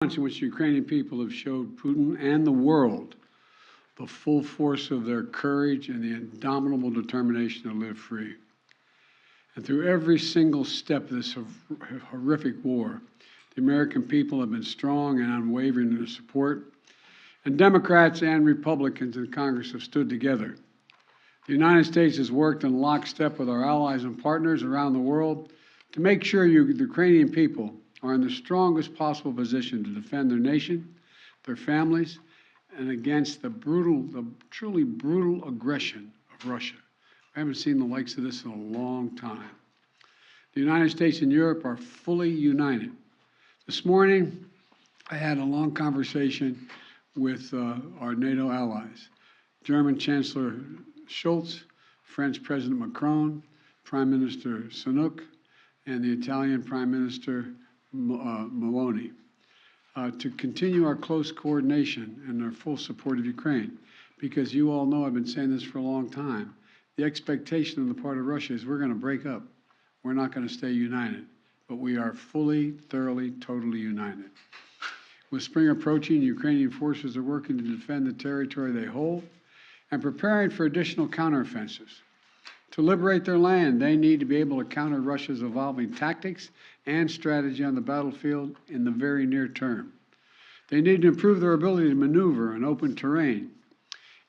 In which the Ukrainian people have showed Putin and the world the full force of their courage and the indomitable determination to live free. And through every single step of this horrific war, the American people have been strong and unwavering in their support, and Democrats and Republicans in Congress have stood together. The United States has worked in lockstep with our allies and partners around the world to make sure the Ukrainian people are in the strongest possible position to defend their nation, their families, and against the truly brutal aggression of Russia. I haven't seen the likes of this in a long time. The United States and Europe are fully united. This morning, I had a long conversation with our NATO allies, German Chancellor Scholz, French President Macron, Prime Minister Sunak, and the Italian Prime Minister Meloni, to continue our close coordination and our full support of Ukraine. Because you all know, I've been saying this for a long time, the expectation on the part of Russia is we're going to break up. We're not going to stay united. But we are fully, thoroughly, totally united. With spring approaching, Ukrainian forces are working to defend the territory they hold and preparing for additional counteroffensives. To liberate their land, they need to be able to counter Russia's evolving tactics and strategy on the battlefield in the very near term. They need to improve their ability to maneuver in open terrain,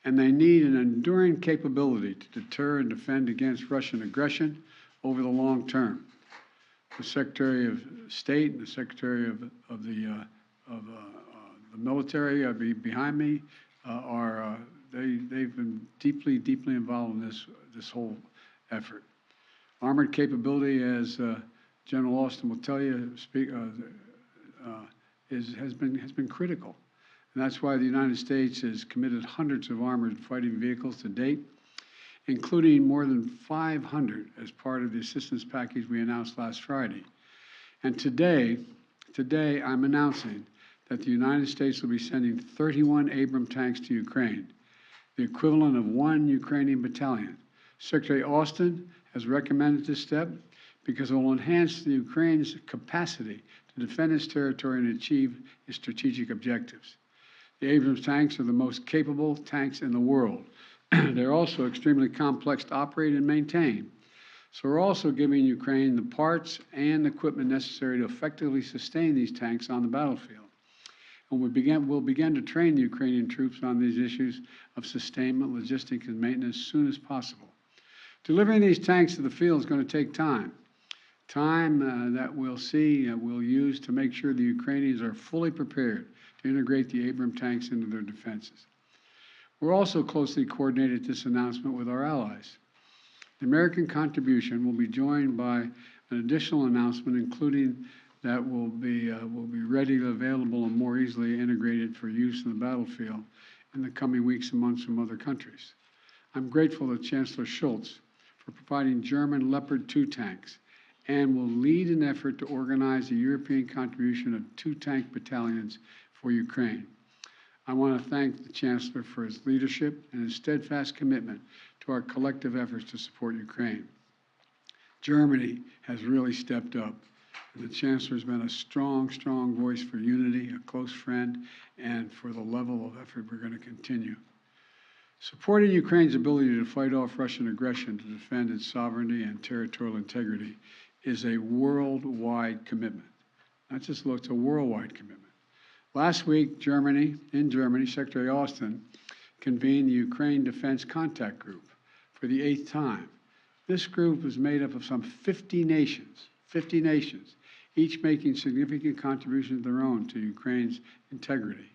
and they need an enduring capability to deter and defend against Russian aggression over the long term. The Secretary of State and the Secretary of the military behind me they've been deeply involved in this whole effort. Armored capability, as General Austin will tell you, has been critical, and that's why the United States has committed hundreds of armored fighting vehicles to date, including more than 500 as part of the assistance package we announced last Friday. And today I'm announcing that the United States will be sending 31 Abrams tanks to Ukraine, the equivalent of 1 Ukrainian battalion. Secretary Austin has recommended this step because it will enhance the Ukraine's capacity to defend its territory and achieve its strategic objectives. The Abrams tanks are the most capable tanks in the world. They're also extremely complex to operate and maintain. So we're also giving Ukraine the parts and equipment necessary to effectively sustain these tanks on the battlefield. And we'll begin to train the Ukrainian troops on these issues of sustainment, logistics, and maintenance as soon as possible. Delivering these tanks to the field is going to take time. Time that we'll use to make sure the Ukrainians are fully prepared to integrate the Abrams tanks into their defenses. We're also closely coordinated this announcement with our allies. The American contribution will be joined by an additional announcement, including that will be readily available and more easily integrated for use in the battlefield in the coming weeks and months from other countries. I'm grateful to Chancellor Scholz for providing German Leopard 2 tanks and will lead an effort to organize a European contribution of 2 tank battalions for Ukraine. I want to thank the Chancellor for his leadership and his steadfast commitment to our collective efforts to support Ukraine. Germany has really stepped up. The Chancellor has been a strong voice for unity, a close friend, and for the level of effort we're going to continue. Supporting Ukraine's ability to fight off Russian aggression to defend its sovereignty and territorial integrity is a worldwide commitment. Not just it's a worldwide commitment. Last week, in Germany, Secretary Austin convened the Ukraine Defense Contact Group for the 8th time. This group is made up of some 50 nations, each making significant contributions of their own to Ukraine's integrity.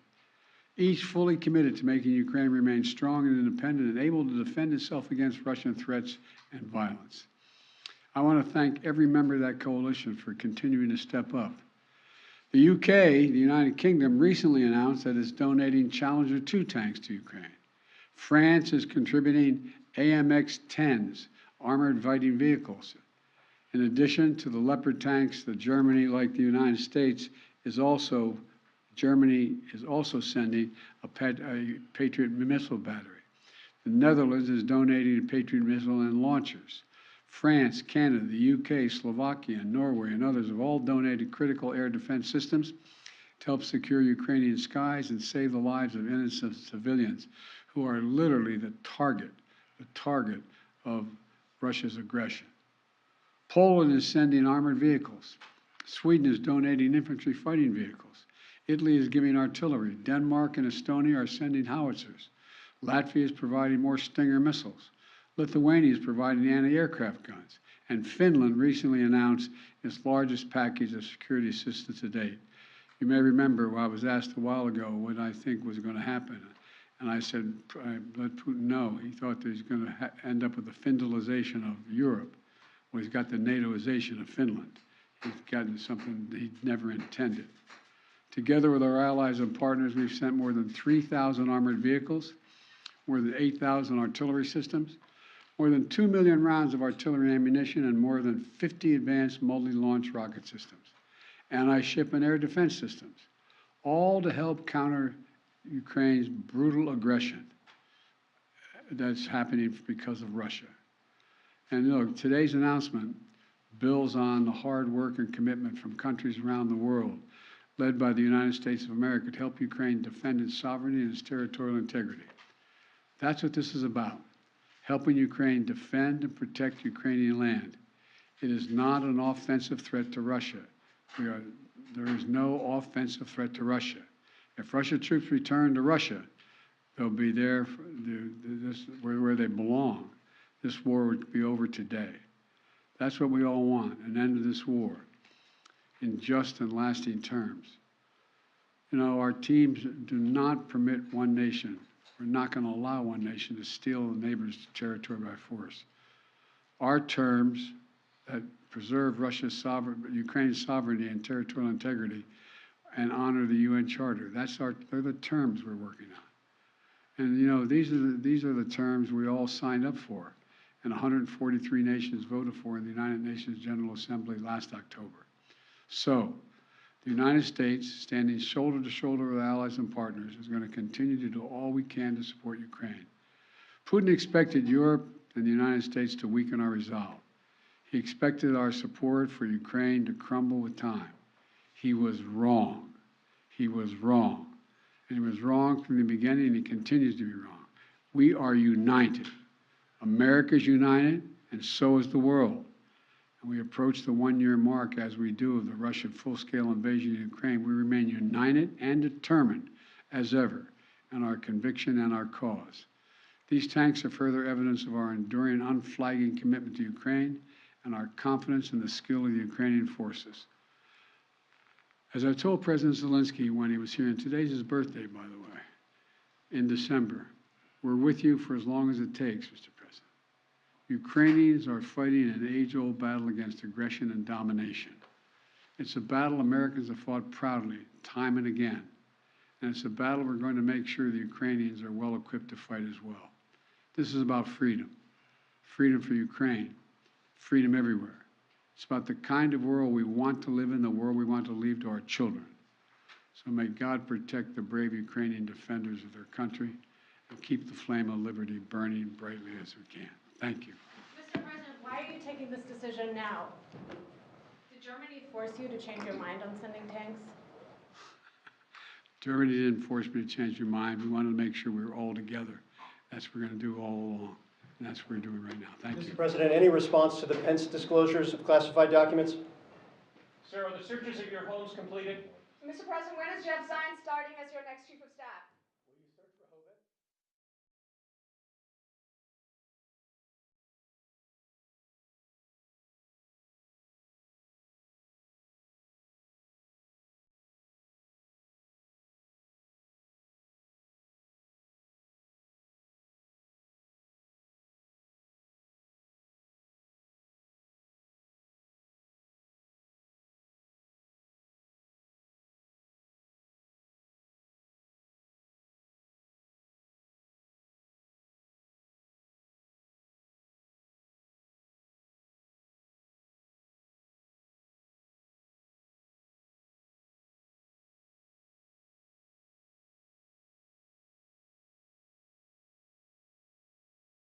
Each fully committed to making Ukraine remain strong and independent and able to defend itself against Russian threats and violence. I want to thank every member of that coalition for continuing to step up. The UK, the United Kingdom, recently announced that it's donating Challenger 2 tanks to Ukraine. France is contributing AMX-10s, armored fighting vehicles. In addition to the Leopard tanks, Germany, like the United States, Germany is also sending a Patriot missile battery. The Netherlands is donating a Patriot missile and launchers. France, Canada, the UK, Slovakia, Norway, and others have all donated critical air defense systems to help secure Ukrainian skies and save the lives of innocent civilians who are literally the target of Russia's aggression. Poland is sending armored vehicles. Sweden is donating infantry fighting vehicles. Italy is giving artillery. Denmark and Estonia are sending howitzers. Latvia is providing more Stinger missiles. Lithuania is providing anti-aircraft guns. And Finland recently announced its largest package of security assistance to date. You may remember I was asked a while ago what I think was going to happen. And I said, I let Putin know. He thought that he's going to end up with the Finlandization of Europe. Well, he's got the NATOization of Finland. He's gotten something that he never intended. Together with our allies and partners, we've sent more than 3,000 armored vehicles, more than 8,000 artillery systems, more than 2 million rounds of artillery ammunition, and more than 50 advanced multi-launch rocket systems, anti-ship and air defense systems, all to help counter Ukraine's brutal aggression that's happening because of Russia. And look, today's announcement builds on the hard work and commitment from countries around the world, led by the United States of America, to help Ukraine defend its sovereignty and its territorial integrity. That's what this is about, helping Ukraine defend and protect Ukrainian land. It is not an offensive threat to Russia. There is no offensive threat to Russia. If Russian troops return to Russia, they'll be there where they belong. This war would be over today. That's what we all want, an end to this war in just and lasting terms. You know, our teams do not permit one nation. We're not going to allow one nation to steal a neighbor's territory by force. Our terms that preserve Ukraine's sovereignty and territorial integrity and honor the UN Charter. They're the terms we're working on. And you know, these are the terms we all signed up for, and 143 nations voted for in the United Nations General Assembly last October. So, the United States, standing shoulder to shoulder with allies and partners, is going to continue to do all we can to support Ukraine. Putin expected Europe and the United States to weaken our resolve. He expected our support for Ukraine to crumble with time. He was wrong. He was wrong. And he was wrong from the beginning, and he continues to be wrong. We are united. America's united, and so is the world. And we approach the one-year mark, as we do, of the Russian full-scale invasion of Ukraine. We remain united and determined as ever in our conviction and our cause. These tanks are further evidence of our enduring, unflagging commitment to Ukraine and our confidence in the skill of the Ukrainian forces. As I told President Zelensky when he was here, and today's his birthday, by the way, in December, we're with you for as long as it takes, Mr. President. Ukrainians are fighting an age-old battle against aggression and domination. It's a battle Americans have fought proudly, time and again. And it's a battle we're going to make sure the Ukrainians are well equipped to fight as well. This is about freedom. Freedom for Ukraine. Freedom everywhere. It's about the kind of world we want to live in, the world we want to leave to our children. So may God protect the brave Ukrainian defenders of their country and keep the flame of liberty burning brightly as we can. Thank you. Mr. President, why are you taking this decision now? Did Germany force you to change your mind on sending tanks? Germany didn't force me to change your mind. We wanted to make sure we were all together. That's what we're going to do all along. And that's what we're doing right now. Thank you. Mr. President, any response to the Pence disclosures of classified documents? Sir, are the searches of your homes completed? Mr. President, when is Jeff Zients starting as your next Chief of Staff?